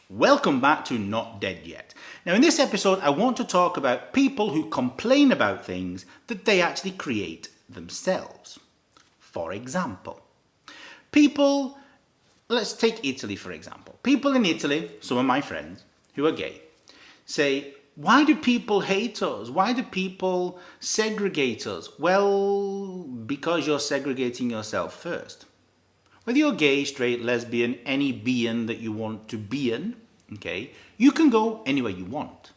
Welcome back to Not Dead Yet. Now in this episode I want to talk about people who complain about things that they actually create themselves. For example, let's take Italy for example. People in Italy, some of my friends who are gay, say, why do people hate us? Why do people segregate us? Well, because you're segregating yourself first. Whether you're gay, straight, lesbian, any being that you want to be in, okay, you can go anywhere you want.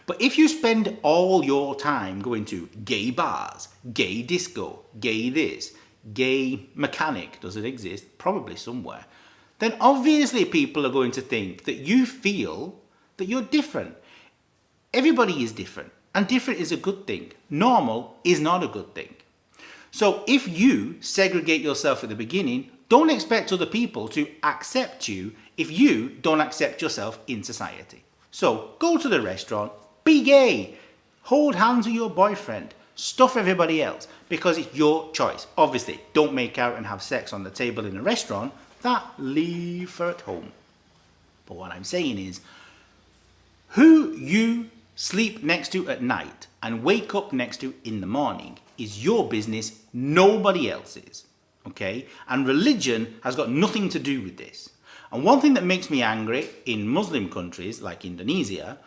But if you spend all your time going to gay bars, gay disco, gay this, gay mechanic, does it exist? Probably somewhere. Then obviously people are going to think that you feel that you're different. Everybody is different, and different is a good thing. Normal is not a good thing. So if you segregate yourself at the beginning, don't expect other people to accept you if you don't accept yourself in society. So go to the restaurant, be gay, hold hands with your boyfriend, stuff everybody else, because it's your choice. Obviously, don't make out and have sex on the table in a restaurant. That leave for at home. But what I'm saying is, who you sleep next to at night and wake up next to in the morning is your business, nobody else's. Okay? And religion has got nothing to do with this. And one thing that makes me angry in Muslim countries like Indonesia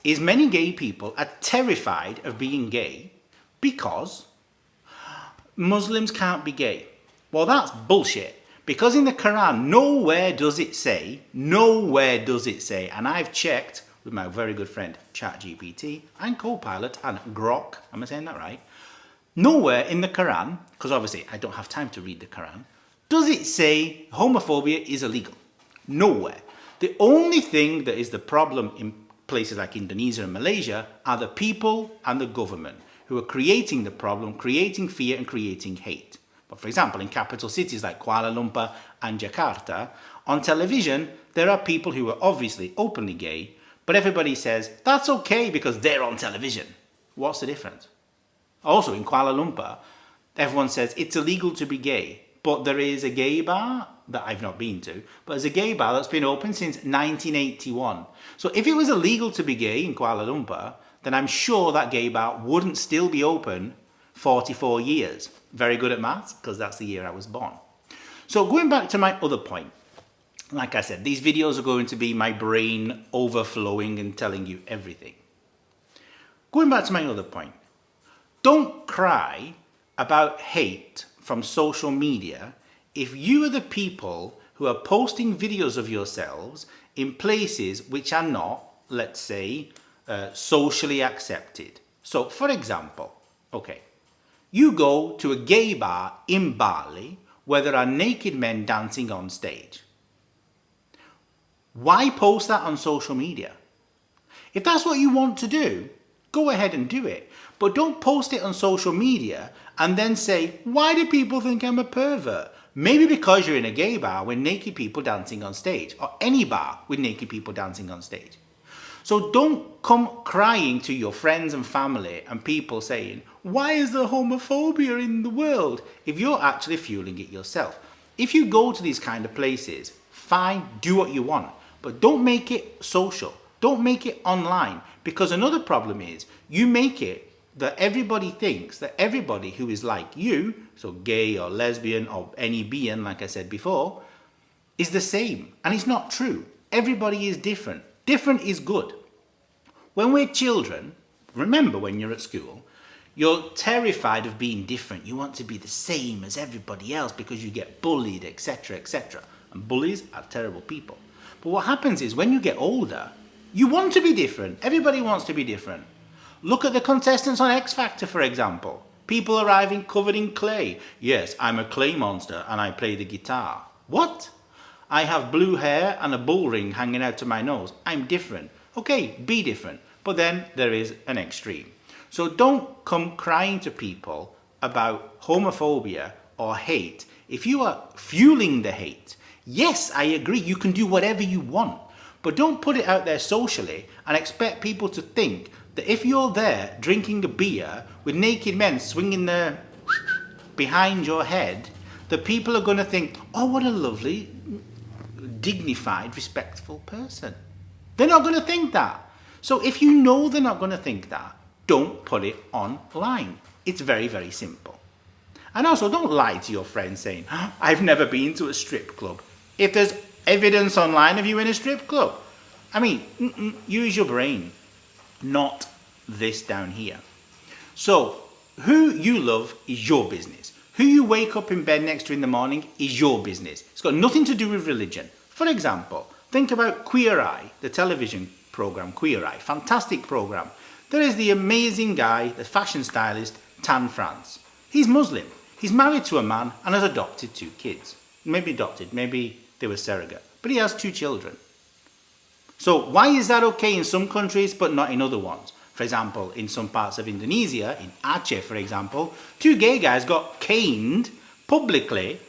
is many gay people are terrified of being gay because Muslims can't be gay. Well, that's bullshit. Because in the Quran, nowhere does it say, and I've checked with my very good friend ChatGPT and Copilot and Grok, am I saying that right? Nowhere in the Quran, because obviously I don't have time to read the Quran, does it say homophobia is illegal. Nowhere. The only thing that is the problem in places like Indonesia and Malaysia are the people and the government who are creating the problem, creating fear and creating hate. But for example, in capital cities like Kuala Lumpur and Jakarta, on television, there are people who are obviously openly gay, but everybody says, that's okay because they're on television. What's the difference? Also, in Kuala Lumpur, everyone says it's illegal to be gay, but there is a gay bar that I've not been to, but there's a gay bar that's been open since 1981. So if it was illegal to be gay in Kuala Lumpur, then I'm sure that gay bar wouldn't still be open 44 years. Very good at maths, because that's the year I was born. So going back to my other point, like I said, these videos are going to be my brain overflowing and telling you everything. Going back to my other point, don't cry about hate from social media if you are the people who are posting videos of yourselves in places which are not, let's say, socially accepted. So, for example, okay, you go to a gay bar in Bali where there are naked men dancing on stage. Why post that on social media? If that's what you want to do, go ahead and do it. But don't post it on social media and then say, why do people think I'm a pervert? Maybe because you're in a gay bar with naked people dancing on stage, or any bar with naked people dancing on stage. So don't come crying to your friends and family and people saying, why is there homophobia in the world? If you're actually fueling it yourself. If you go to these kind of places, fine, do what you want. But don't make it social. Don't make it online. Because another problem is, you make it that everybody thinks that everybody who is like you, so gay or lesbian or any being, like I said before, is the same. And it's not true. Everybody is different. Different is good. When we're children, remember when you're at school, you're terrified of being different. You want to be the same as everybody else because you get bullied, etc., etc. And bullies are terrible people. But what happens is when you get older, you want to be different. Everybody wants to be different. Look at the contestants on X Factor, for example. People arriving covered in clay. Yes, I'm a clay monster and I play the guitar. What? I have blue hair and a bull ring hanging out of my nose. I'm different. Okay, be different. But then there is an extreme. So don't come crying to people about homophobia or hate. If you are fueling the hate, yes, I agree, you can do whatever you want. But don't put it out there socially and expect people to think that if you're there drinking a beer with naked men swinging their behind your head, that people are going to think, oh, what a lovely, dignified, respectful person. They're not going to think that. So if you know they're not going to think that, don't put it online. It's very, very simple. And also, don't lie to your friends saying, I've never been to a strip club. If there's evidence online of you in a strip club, I mean, use your brain, not this down here. So, who you love is your business. Who you wake up in bed next to in the morning is your business. It's got nothing to do with religion. For example, think about Queer Eye, the television program Queer Eye. Fantastic program. There is the amazing guy, the fashion stylist, Tan France. He's Muslim. He's married to a man and has adopted 2 kids. Maybe adopted, maybe they were surrogate. But he has 2 children. So why is that okay in some countries but not in other ones? For example, in some parts of Indonesia, in Aceh for example, 2 gay guys got caned publicly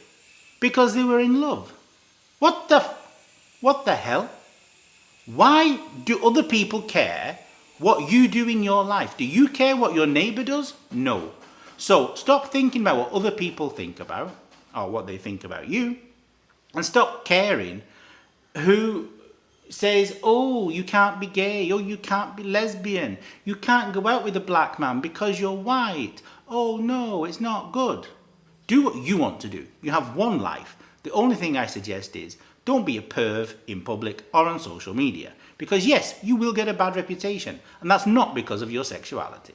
because they were in love. What the hell? Why do other people care what you do in your life? Do you care what your neighbour does? No. So stop thinking about what other people think about, or what they think about you, and stop caring who says, oh, you can't be gay, oh, you can't be lesbian, you can't go out with a black man because you're white. Oh no, it's not good. Do what you want to do. You have one life. The only thing I suggest is don't be a perv in public or on social media. Because yes, you will get a bad reputation, and that's not because of your sexuality.